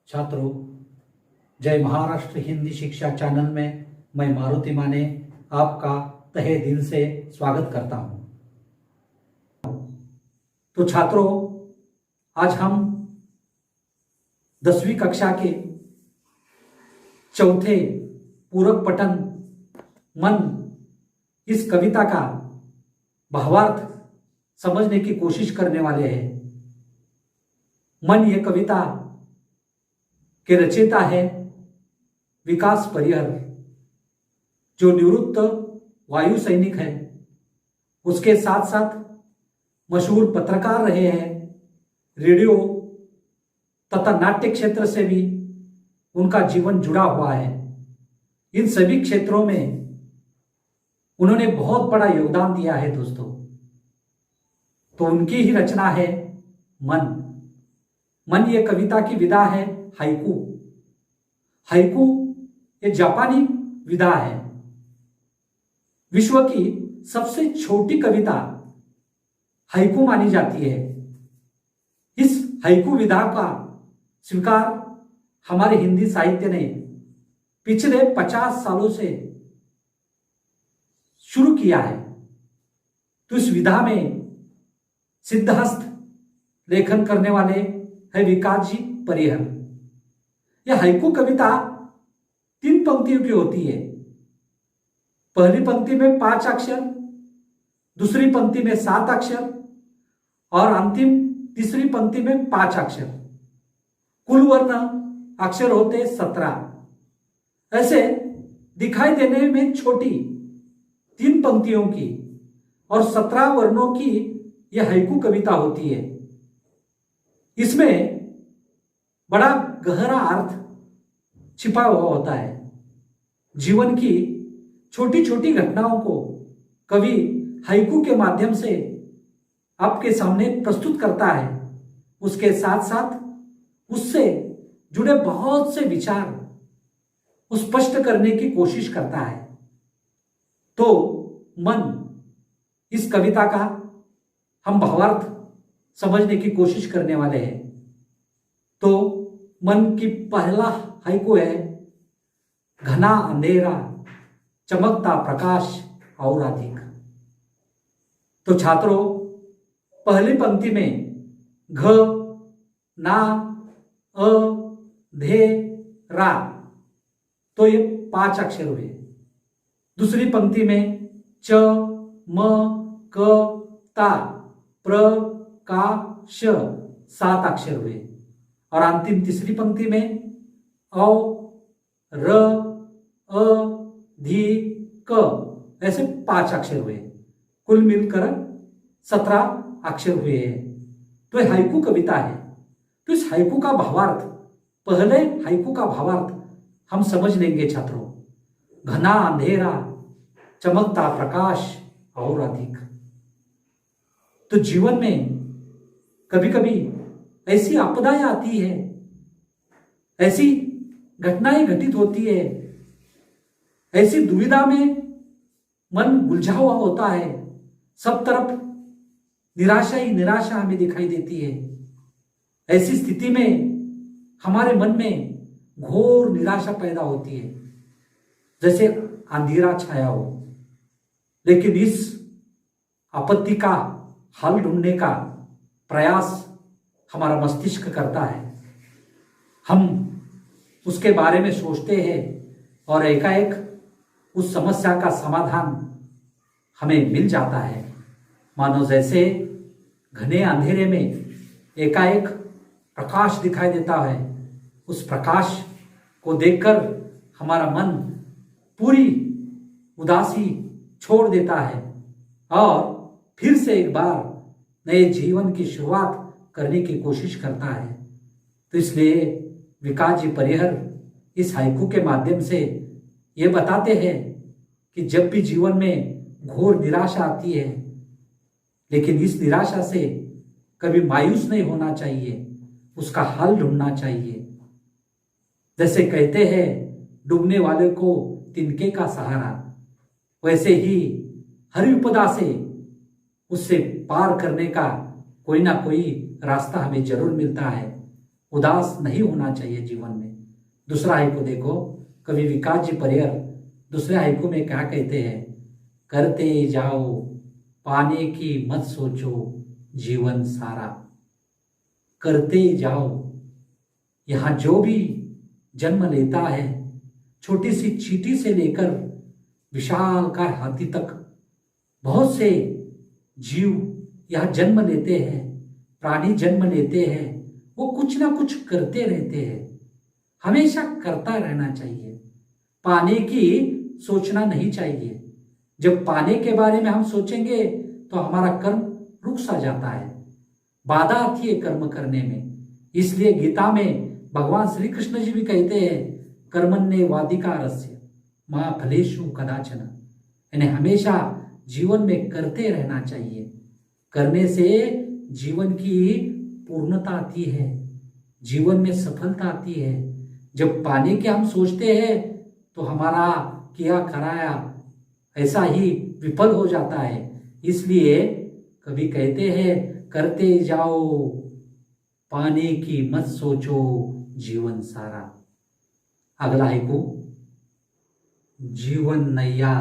छात्रों, जय महाराष्ट्र हिंदी शिक्षा चैनल में मैं मारुति माने आपका तहे दिल से स्वागत करता हूं। तो छात्रों, आज हम 10वीं कक्षा के चौथे पूरक पठन मन इस कविता का भावार्थ समझने की कोशिश करने वाले हैं। मन ये कविता के रचयिता है विकास परिहर, जो निवृत्त वायु सैनिक है। उसके साथ साथ मशहूर पत्रकार रहे हैं। रेडियो तथा नाट्य क्षेत्र से भी उनका जीवन जुड़ा हुआ है। इन सभी क्षेत्रों में उन्होंने बहुत बड़ा योगदान दिया है दोस्तों। तो उनकी ही रचना है मन। मन ये कविता की विधा है हाइकू। हाइकू ये जापानी विधा है। विश्व की सबसे छोटी कविता हाइकू मानी जाती है। इस हाइकू विधा का स्वीकार हमारे हिंदी साहित्य ने पिछले 50 सालों से शुरू किया है। तो इस विधा में सिद्धहस्त लेखन करने वाले है विकास जी परिहर। यह हाइकू कविता 3 पंक्तियों की होती है। पहली पंक्ति में 5 अक्षर, दूसरी पंक्ति में 7 अक्षर और अंतिम तीसरी पंक्ति में 5 अक्षर। कुल वर्ण अक्षर होते 17। ऐसे दिखाई देने में छोटी 3 पंक्तियों की और 17 वर्णों की यह हाइकू कविता होती है। इसमें बड़ा गहरा अर्थ छिपा हुआ होता है। जीवन की छोटी छोटी घटनाओं को कवि हाइकू के माध्यम से आपके सामने प्रस्तुत करता है। उसके साथ साथ उससे जुड़े बहुत से विचार स्पष्ट करने की कोशिश करता है। तो मन इस कविता का हम भावार्थ समझने की कोशिश करने वाले हैं। तो मन की पहला हाइकू है, घना अंधेरा चमकता प्रकाश और अधिक। तो छात्रों, पहली पंक्ति में घ ना अ धे रा, तो ये 5 अक्षर हुए। दूसरी पंक्ति में च म क ता प्र का श 7 अक्षर हुए। और अंतिम तीसरी पंक्ति में औ र अ धी क ऐसे 5 अक्षर हुए। कुल मिलकर 17 अक्षर हुए हैं। तो यह हाइकू कविता है। तो इस हाइकू का भावार्थ, पहले हाइकू का भावार्थ हम समझ लेंगे छात्रों। घना अंधेरा चमकता प्रकाश और अधिक। तो जीवन में कभी कभी ऐसी आपदाएं आती है, ऐसी घटनाएं घटित होती है, ऐसी दुविधा में मन उलझा हुआ होता है। सब तरफ निराशा ही निराशा हमें दिखाई देती है। ऐसी स्थिति में हमारे मन में घोर निराशा पैदा होती है, जैसे अंधेरा छाया हो। लेकिन इस आपत्ति का हल ढूंढने का प्रयास हमारा मस्तिष्क करता है। हम उसके बारे में सोचते हैं और एकाएक उस समस्या का समाधान हमें मिल जाता है। मानो जैसे घने अंधेरे में एकाएक प्रकाश दिखाई देता है। उस प्रकाश को देखकर हमारा मन पूरी उदासी छोड़ देता है और फिर से एक बार नए जीवन की शुरुआत करने की कोशिश करता है। तो इसलिए विकास जी परिहर इस हाइकू के माध्यम से ये बताते हैं कि जब भी जीवन में घोर निराशा आती है, लेकिन इस निराशा से कभी मायूस नहीं होना चाहिए, उसका हल ढूंढना चाहिए। जैसे कहते हैं डूबने वाले को तिनके का सहारा, वैसे ही हर विपदा से उससे पार करने का कोई ना कोई रास्ता हमें जरूर मिलता है। उदास नहीं होना चाहिए जीवन में। दूसरा हाइकू देखो, कवि विकास जी परिहर दूसरे हाइकू में क्या कहते हैं, करते जाओ पाने की मत सोचो जीवन सारा। करते जाओ, यहां जो भी जन्म लेता है, छोटी सी चींटी से लेकर विशालकाय हाथी तक बहुत से जीव यह जन्म लेते हैं, प्राणी जन्म लेते हैं, वो कुछ ना कुछ करते रहते हैं। हमेशा करता रहना चाहिए, पाने की सोचना नहीं चाहिए। जब पाने के बारे में हम सोचेंगे तो हमारा कर्म रुक सा जाता है, बाधा आती है कर्म करने में। इसलिए गीता में भगवान श्री कृष्ण जी भी कहते हैं, कर्मण्येवाधिकारस्य मा फलेषु कदाचन। यानी हमेशा जीवन में करते रहना चाहिए। करने से जीवन की पूर्णता आती है, जीवन में सफलता आती है। जब पाने के हम सोचते हैं तो हमारा किया कराया ऐसा ही विफल हो जाता है। इसलिए कभी कहते हैं, करते जाओ पाने की मत सोचो जीवन सारा। अगला हाइकू, जीवन नैया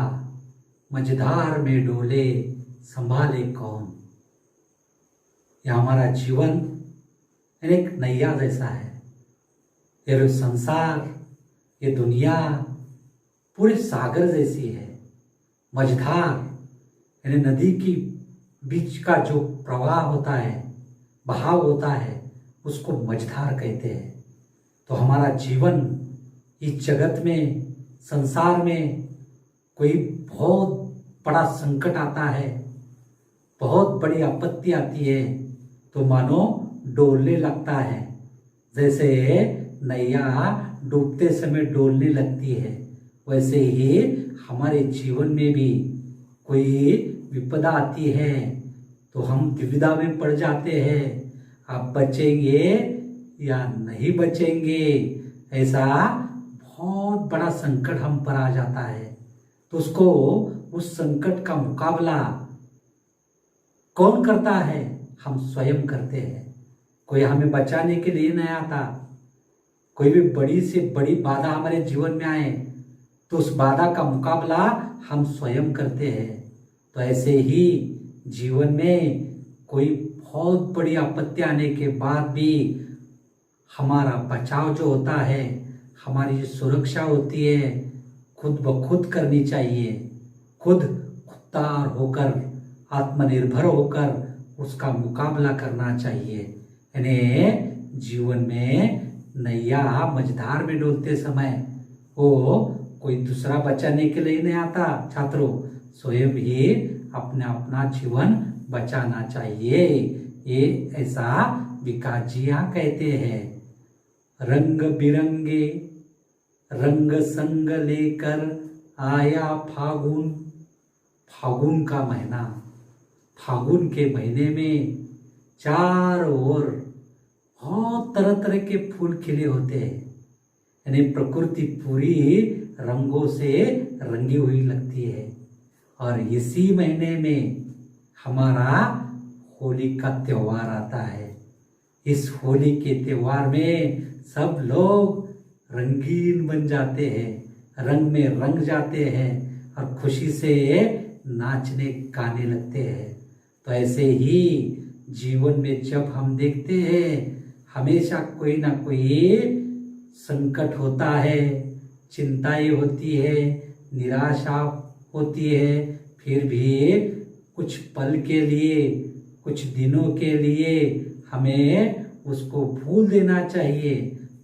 मझधार में डोले संभाले कौन। यह हमारा जीवन एक नैया जैसा है। ये संसार, ये दुनिया पूरे सागर जैसी है। मझधार यानी नदी की बीच का जो प्रवाह होता है, बहाव होता है, उसको मझधार कहते हैं। तो हमारा जीवन इस जगत में, संसार में कोई बहुत बड़ा संकट आता है, बहुत बड़ी आपत्ति आती है तो मानो डोलने लगता है। जैसे नैया डूबते समय डोलने लगती है, वैसे ही हमारे जीवन में भी कोई विपदा आती है तो हम दुविधा में पड़ जाते हैं, आप बचेंगे या नहीं बचेंगे। ऐसा बहुत बड़ा संकट हम पर आ जाता है तो उस संकट का मुकाबला कौन करता है? हम स्वयं करते हैं। कोई हमें बचाने के लिए नहीं आता। कोई भी बड़ी से बड़ी बाधा हमारे जीवन में आए तो उस बाधा का मुकाबला हम स्वयं करते हैं। तो ऐसे ही जीवन में कोई बहुत बड़ी आपत्ति आने के बाद भी हमारा बचाव जो होता है, हमारी जो सुरक्षा होती है, खुद ब खुद करनी चाहिए। खुददार होकर, आत्मनिर्भर होकर उसका मुकाबला करना चाहिए। यानी जीवन में नैया मझधार में डोलते समय वो कोई दूसरा बचाने के लिए नहीं आता। छात्रों, स्वयं ही अपना जीवन बचाना चाहिए। ये ऐसा विकास जी यहाँ कहते हैं। रंग बिरंगे रंग संग लेकर आया फागुन। फागुन का महीना, फागुन के महीने में चारों ओर बहुत तरह तरह के फूल खिले होते हैं। यानी प्रकृति पूरी रंगों से रंगी हुई लगती है। और इसी महीने में हमारा होली का त्योहार आता है। इस होली के त्योहार में सब लोग रंगीन बन जाते हैं, रंग में रंग जाते हैं और खुशी से नाचने गाने लगते हैं। तो ऐसे ही जीवन में जब हम देखते हैं हमेशा कोई ना कोई संकट होता है, चिंताएं होती है, निराशा होती है, फिर भी कुछ पल के लिए, कुछ दिनों के लिए हमें उसको भूल देना चाहिए,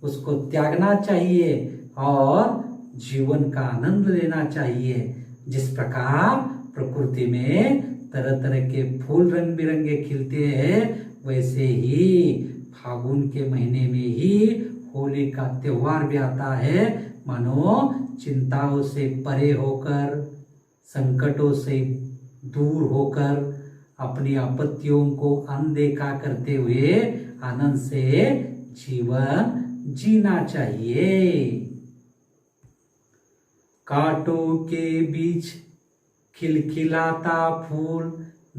उसको त्यागना चाहिए और जीवन का आनंद लेना चाहिए। जिस प्रकार प्रकृति में तरह तरह के फूल रंग बिरंगे खिलते हैं, वैसे ही फागुन के महीने में ही होली का त्योहार भी आता है। मानो चिंताओं से परे होकर, संकटों से दूर होकर, अपनी आपत्तियों को अनदेखा करते हुए आनंद से जीवन जीना चाहिए। कांटों के बीच खिलखिलाता फूल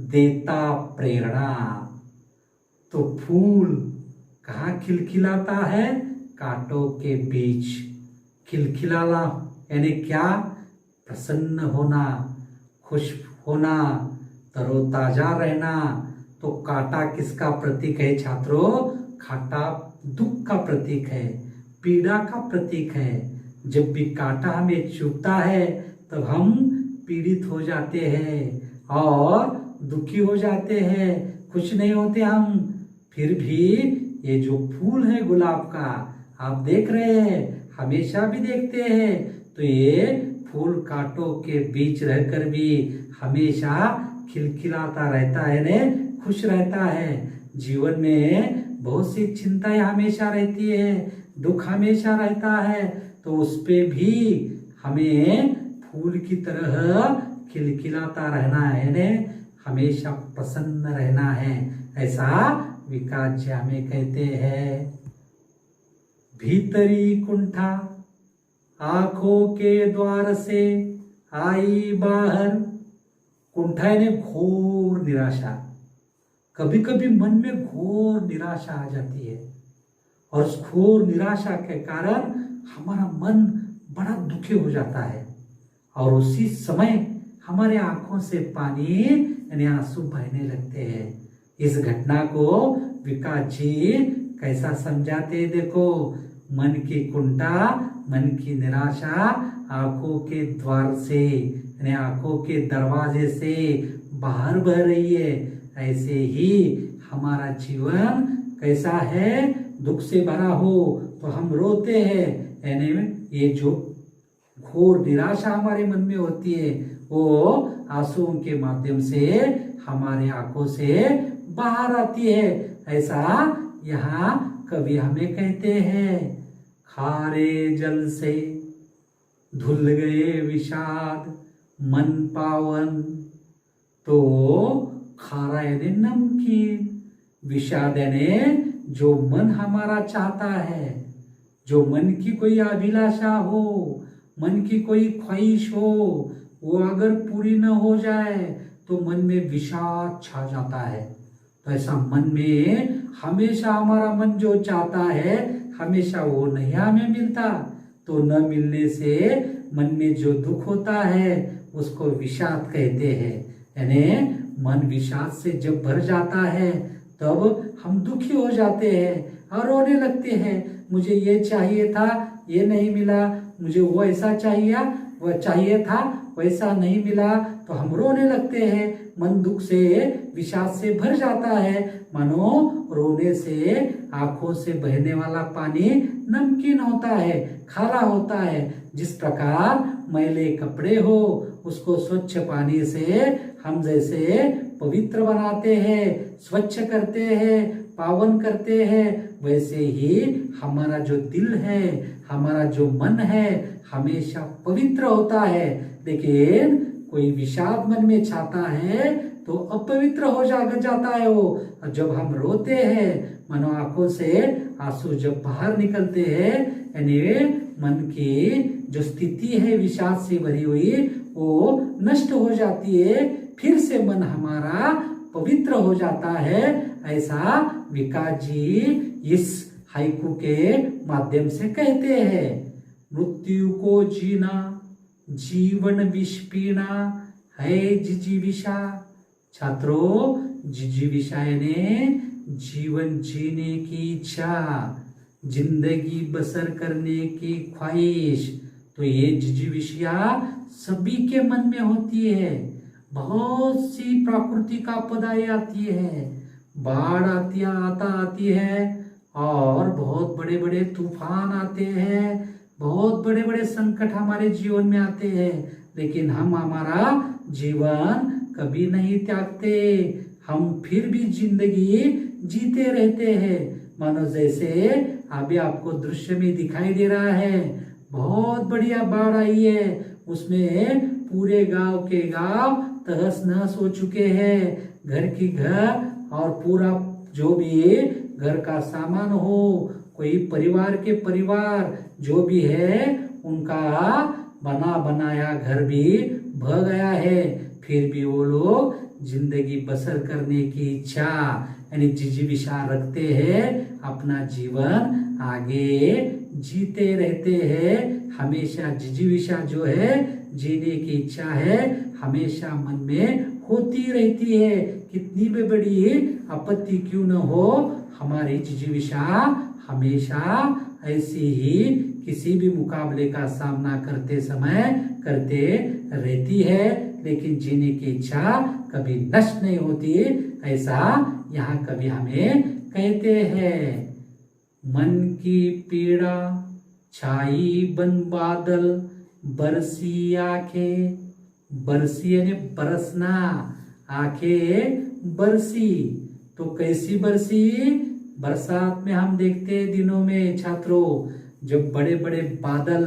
देता प्रेरणा। तो फूल कहाँ खिलखिलाता है? कांटों के बीच। खिलखिलाना यानी क्या? प्रसन्न होना, खुश होना, तरोताजा रहना। तो कांटा किसका प्रतीक है छात्रों? कांटा दुख का प्रतीक है, पीड़ा का प्रतीक है। जब भी कांटा हमें चुभता है तब हम पीड़ित हो जाते हैं और दुखी हो जाते हैं, खुश नहीं होते हम। फिर भी ये जो फूल है गुलाब का, आप देख रहे हैं, हमेशा भी देखते हैं, तो ये फूल कांटों के बीच रहकर भी हमेशा खिलखिलाता रहता है ने, खुश रहता है। जीवन में बहुत सी चिंताएं हमेशा रहती है, दुख हमेशा रहता है, तो उस पे भी हमें फूल की तरह खिलखिलाता रहना है ने, हमेशा प्रसन्न रहना है। ऐसा विकास जी हमें कहते हैं। भीतरी कुंठा आंखों के द्वार से आई बाहर। कुंठा यानी घोर निराशा। कभी कभी मन में घोर निराशा आ जाती है और उस घोर निराशा के कारण हमारा मन बड़ा दुखी हो जाता है और उसी समय हमारे आंखों से पानी यानी आंसू बहने लगते हैं। इस घटना को विकास जी कैसा समझाते हैं? देखो, मन की कुंठा, मन की निराशा आंखों के द्वार से यानी आंखों के दरवाजे से बाहर बह रही है। ऐसे ही हमारा जीवन कैसा है? दुख से भरा हो तो हम रोते हैं, यानी ये जो घोर निराशा हमारे मन में होती है वो आंसुओं के माध्यम से हमारे आंखों से बाहर आती है। ऐसा यहाँ कवि हमें कहते हैं। खारे जल से धुल गए विषाद मन पावन। तो खारा यानी नमकीन, विषाद यानी जो मन हमारा चाहता है, जो मन की कोई अभिलाषा हो, मन की कोई ख्वाहिश हो, वो अगर पूरी न हो जाए तो मन में विषाद छा जाता है। तो ऐसा मन में हमेशा हमारा मन जो चाहता है हमेशा वो नहीं हमें मिलता, तो न मिलने से मन में जो दुख होता है उसको विषाद कहते हैं। यानी मन विषाद से जब भर जाता है तब हम दुखी हो जाते हैं और रोने लगते हैं। मुझे ये चाहिए था, ये नहीं मिला, मुझे वो ऐसा चाहिए था, वैसा नहीं मिला, तो हम रोने लगते हैं। मन दुख से, विषाद से भर जाता है। मानो रोने से आंखों से बहने वाला पानी नमकीन होता है, खारा होता है। जिस प्रकार मैले कपड़े हो उसको स्वच्छ पानी से हम जैसे पवित्र बनाते हैं, स्वच्छ करते हैं, पावन करते हैं, वैसे ही हमारा जो दिल है, हमारा जो मन है हमेशा पवित्र होता है। लेकिन कोई विषाद मन में छाता है तो अपवित्र हो जाता है वो। और जब हम रोते हैं, मानो आंखों से आंसू जब बाहर निकलते हैं, यानी मन की जो स्थिति है विषाद से भरी हुई वो नष्ट हो जाती है, फिर से मन हमारा पवित्र हो जाता है। ऐसा विकास जी इस हाइकू के माध्यम से कहते हैं। मृत्यु को जीना जीवन विष पीना है जिजीविषा। छात्रों, जिजीविषा यानी जीवन जीने की इच्छा, जिंदगी बसर करने की ख्वाहिश। तो ये जिजीविषा सभी के मन में होती है। बहुत सी प्राकृतिक आपदाएं आती है, बाढ़ आती है और बहुत बड़े बड़े तूफान आते हैं, बहुत बड़े बड़े संकट हमारे जीवन में आते हैं, लेकिन हम हमारा जीवन कभी नहीं त्यागते। हम फिर भी जिंदगी जीते रहते हैं। मानो जैसे अभी आपको दृश्य में दिखाई दे रहा है, बहुत बढ़िया बाढ़ आई है, उसमें पूरे गांव के गांव तहस नहस हो चुके हैं। घर की घर और पूरा जो भी घर का सामान हो, कोई परिवार के परिवार जो भी है, उनका बना बनाया घर भी बह गया है। फिर भी वो लोग जिंदगी बसर करने की इच्छा यानी जिजीविषा रखते हैं, अपना जीवन आगे जीते रहते हैं। हमेशा जिजीविषा जो है, जीने की इच्छा है, हमेशा मन में होती रहती है। कितनी भी बड़ी आपत्ति क्यों न हो, हमारी जिजीविषा हमेशा ऐसी ही किसी भी मुकाबले का सामना करते समय करते रहती है, लेकिन जीने की इच्छा कभी नष्ट नहीं होती। ऐसा यहाँ कभी हमें कहते हैं। मन की पीड़ा छाई बन बादल, बरसी आंखें, बरसी यानी बरसना, आंखें बरसी। तो कैसी बरसी? बरसात में हम देखते हैं दिनों में छात्रों, जब बड़े बड़े बादल,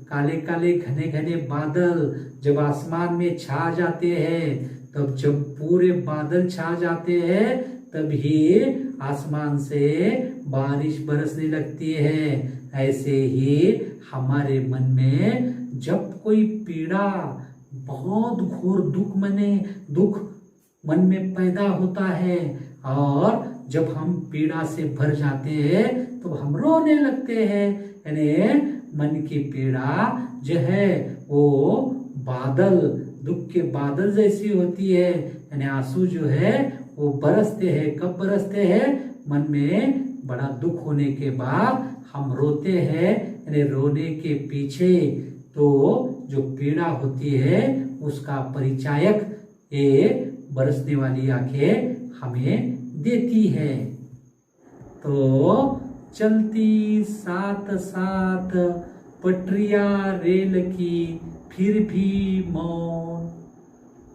काले काले घने घने बादल जब आसमान में छा जाते हैं, तब जब पूरे बादल छा जाते हैं, तभी आसमान से बारिश बरसने लगती है। ऐसे ही हमारे मन में जब कोई पीड़ा, बहुत घोर दुख मन में पैदा होता है, और जब हम पीड़ा से भर जाते हैं तो हम रोने लगते हैं। यानी मन की पीड़ा जो है वो बादल, दुख के बादल जैसी होती है। यानी आंसू जो है वो बरसते हैं। कब बरसते हैं? मन में बड़ा दुख होने के बाद हम रोते हैं। यानी रोने के पीछे तो जो पीड़ा होती है उसका परिचायक ये बरसने वाली आंखें हमें देती है। तो चलती साथ साथ पटरिया रेल की, फिर भी मौन।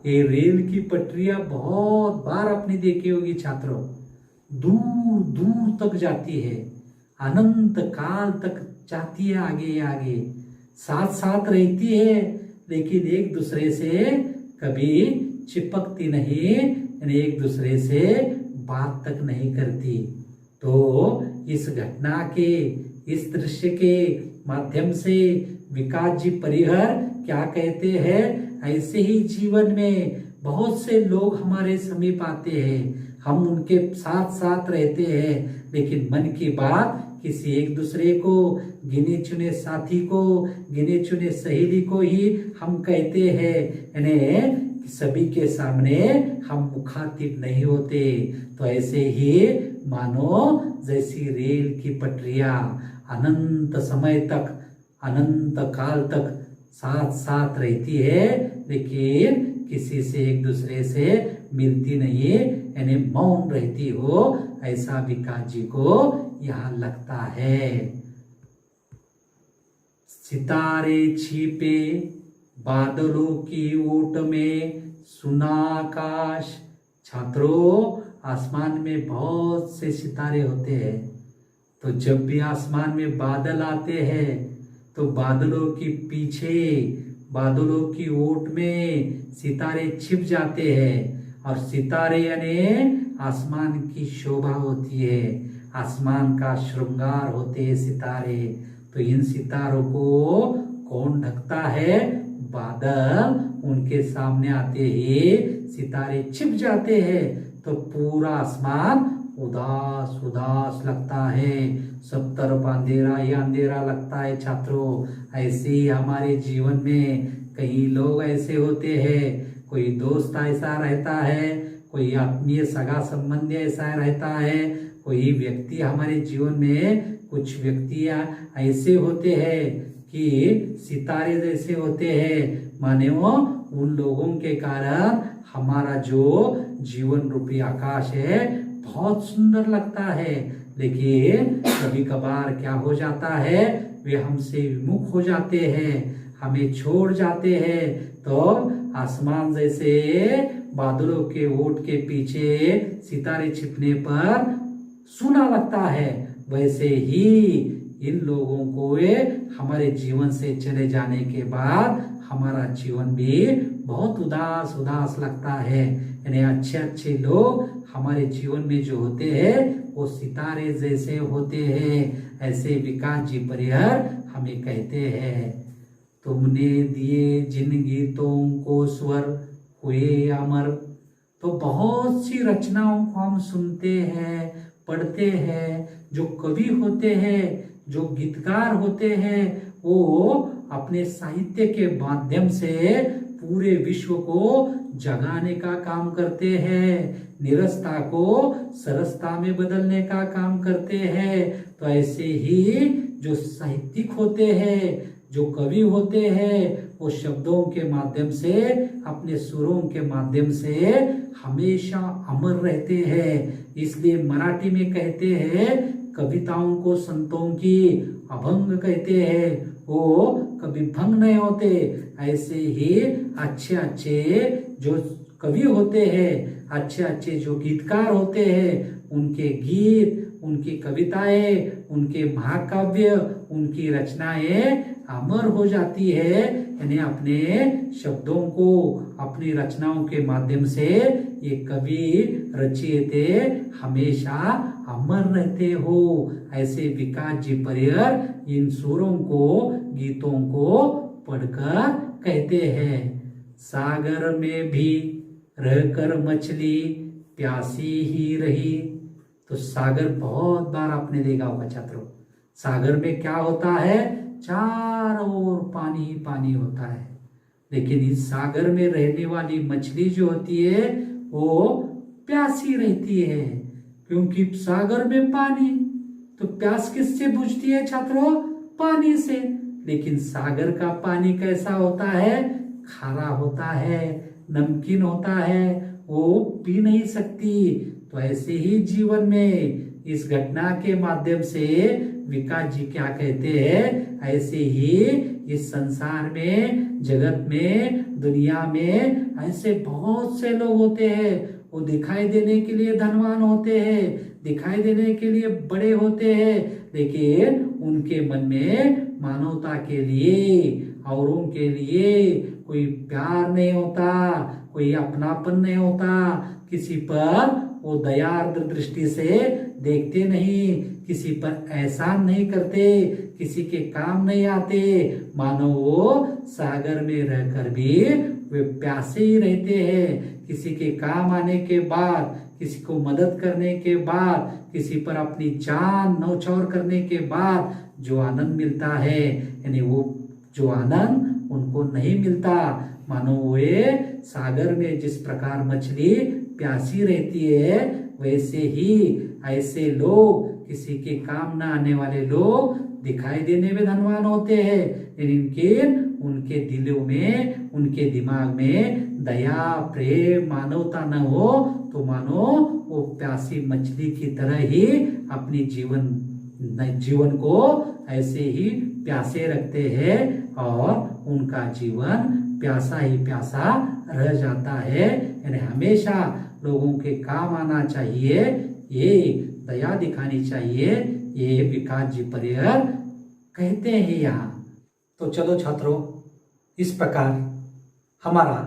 ये रेल की पटरियां बहुत बार आपने देखी होगी छात्रों, दूर दूर तक जाती है, अनंत काल तक जाती है, आगे आगे साथ साथ रहती है, लेकिन एक दूसरे से कभी चिपकती नहीं, यानी एक दूसरे से बात तक नहीं करती। तो इस घटना के, इस दृश्य के माध्यम से विकास जी परिहर क्या कहते हैं? ऐसे ही जीवन में बहुत से लोग हमारे समीप आते हैं, हम उनके साथ साथ रहते हैं, लेकिन मन की बात किसी एक दूसरे को, गिने चुने साथी को, गिने चुने सहेली को ही हम कहते हैं। यानी सभी के सामने हम मुखातिब नहीं होते। तो ऐसे ही मानो जैसी रेल की पटरियां अनंत समय तक, अनंत काल तक साथ साथ रहती है, लेकिन किसी से एक दूसरे से मिलती नहीं, यानी मौन रहती हो, ऐसा विकास जी को यहाँ लगता है। सितारे छिपे बादलों की ओट में, सुना आकाश। छात्रों, आसमान में बहुत से सितारे होते हैं, तो जब भी आसमान में बादल आते हैं तो बादलों के पीछे, बादलों की ओट में सितारे छिप जाते हैं, और सितारे यानी आसमान की शोभा होती है, आसमान का श्रृंगार होते हैं सितारे। तो इन सितारों को कौन ढकता है? बादल। उनके सामने आते ही सितारे छिप जाते हैं, तो पूरा आसमान उदास उदास लगता है, सब तरफ अंधेरा ही अंधेरा लगता है। छात्रों, ऐसे ही हमारे जीवन में कई लोग ऐसे होते हैं, कोई दोस्त ऐसा रहता है, कोई आत्मीय सगा संबंधी ऐसा रहता है, कोई व्यक्ति हमारे जीवन में, कुछ व्यक्तियां ऐसे होते हैं कि सितारे जैसे होते हैं, माने वो उन लोगों के कारण हमारा जो जीवन रूपी आकाश है बहुत सुंदर लगता है। लेकिन कभी कभार क्या हो जाता है, वे हमसे विमुख हो जाते हैं, हमें छोड़ जाते हैं। तो आसमान जैसे बादलों के ओट के पीछे सितारे छिपने पर सुना लगता है, वैसे ही इन लोगों को हमारे जीवन से चले जाने के बाद हमारा जीवन भी बहुत उदास उदास लगता है। यानी अच्छे अच्छे लोग हमारे जीवन में जो होते हैं वो सितारे जैसे होते हैं। ऐसे विकास जी परिहर हमें कहते हैं, तुमने दिए जिन गीतों को स्वर हुए अमर, तो बहुत सी रचनाओं को हम सुनते हैं, पढ़ते हैं। जो कवि होते हैं, जो गीतकार होते हैं, वो अपने साहित्य के माध्यम से पूरे विश्व को जगाने का काम करते हैं, निरसता को सरसता में बदलने का काम करते हैं। तो ऐसे ही जो साहित्यिक होते हैं, जो कवि होते हैं, वो शब्दों के माध्यम से, अपने सुरों के माध्यम से हमेशा अमर रहते हैं। इसलिए मराठी में कहते हैं, कविताओं को संतों की अभंग कहते हैं, वो कभी भंग नहीं होते। ऐसे ही अच्छे अच्छे जो कवि होते हैं, अच्छे अच्छे जो गीतकार होते हैं, उनके गीत, उनकी कविताएं, उनके महाकाव्य, उनकी रचनाएं अमर हो जाती है। यानी अपने शब्दों को, अपनी रचनाओं के माध्यम से ये कवि रचयिते हमेशा अमर रहते हो। ऐसे विकास जी परियर इन सुरों को, गीतों को पढ़कर कहते हैं, सागर में भी रहकर मछली प्यासी ही रही। तो सागर बहुत बार आपने देखा होगा छात्रों, सागर में क्या होता है, चारों ओर पानी ही पानी होता है, लेकिन इस सागर में रहने वाली मछली जो होती है वो प्यासी रहती है, क्योंकि सागर में पानी, तो प्यास किससे बुझती है छात्रों, पानी से। लेकिन सागर का पानी कैसा होता है, खारा होता है, नमकीन होता है, वो पी नहीं सकती। तो ऐसे ही जीवन में इस घटना के माध्यम से विकास जी क्या कहते हैं, ऐसे ही इस संसार में, जगत में, दुनिया में ऐसे बहुत से लोग होते हैं। वो दिखाई देने के लिए धनवान होते हैं, दिखाई देने के लिए बड़े होते हैं, लेकिन उनके मन में मानवता के लिए, औरों के लिए कोई प्यार नहीं होता, कोई अपनापन नहीं होता, किसी पर वो दयार्द्र दृष्टि से देखते नहीं, किसी पर एहसान नहीं करते, किसी के काम नहीं आते। मानो वो सागर में रहकर भी वे प्यासे ही रहते हैं। किसी के काम आने के बाद, किसी को मदद करने के बाद, किसी पर अपनी जान न्यौछावर करने के बाद जो आनंद मिलता है, यानी वो जो आनंद उनको नहीं मिलता। मानो वे सागर में जिस प्रकार मछली प्यासी रहती है, वैसे ही ऐसे लोग, किसी के काम न आने वाले लोग दिखाई देने में धनवान होते हैं, लेकिन उनके दिलों में, उनके दिमाग में दया, प्रेम, मानवता न हो, तो मानो वो प्यासी मछली की तरह ही अपनी जीवन को ऐसे ही प्यासे रखते हैं और उनका जीवन प्यासा ही प्यासा रह जाता है। यानी हमेशा लोगों के काम आना चाहिए, ये दया दिखानी चाहिए, ये विकास जी परियर कहते हैं यहाँ। तो चलो छात्रों, इस प्रकार हमारा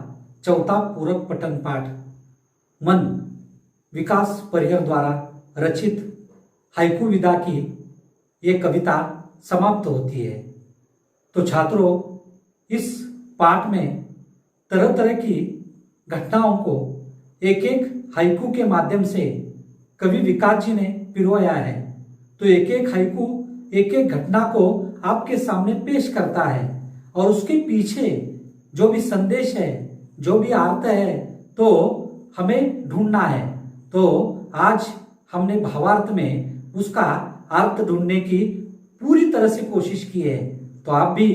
चौथा पूरक पठन पाठ मन विकास परियर द्वारा रचित हाइकू विधा की ये कविता समाप्त होती है। तो छात्रों, इस पाठ में तरह तरह की घटनाओं को एक एक हाइकू के माध्यम से कवि विकास जी ने पिरोया है। तो एक एक हाइकू एक एक घटना को आपके सामने पेश करता है और उसके पीछे जो भी संदेश है, जो भी अर्थ है, तो हमें ढूंढना है। तो आज हमने भावार्थ में उसका अर्थ ढूंढने की पूरी तरह से कोशिश की है। तो आप भी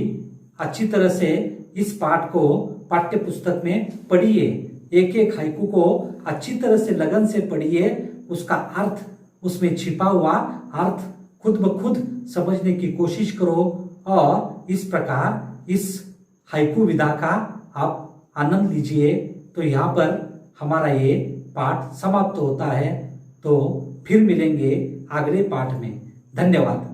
अच्छी तरह से इस पाठ को पाठ्य पुस्तक में पढ़िए, एक एक हाइकू को अच्छी तरह से लगन से पढ़िए, उसका अर्थ, उसमें छिपा हुआ अर्थ खुद ब खुद समझने की कोशिश करो और इस प्रकार इस हाइकू विधा का आप आनंद लीजिए। तो यहाँ पर हमारा ये पाठ समाप्त होता है। तो फिर मिलेंगे अगले पाठ में। धन्यवाद।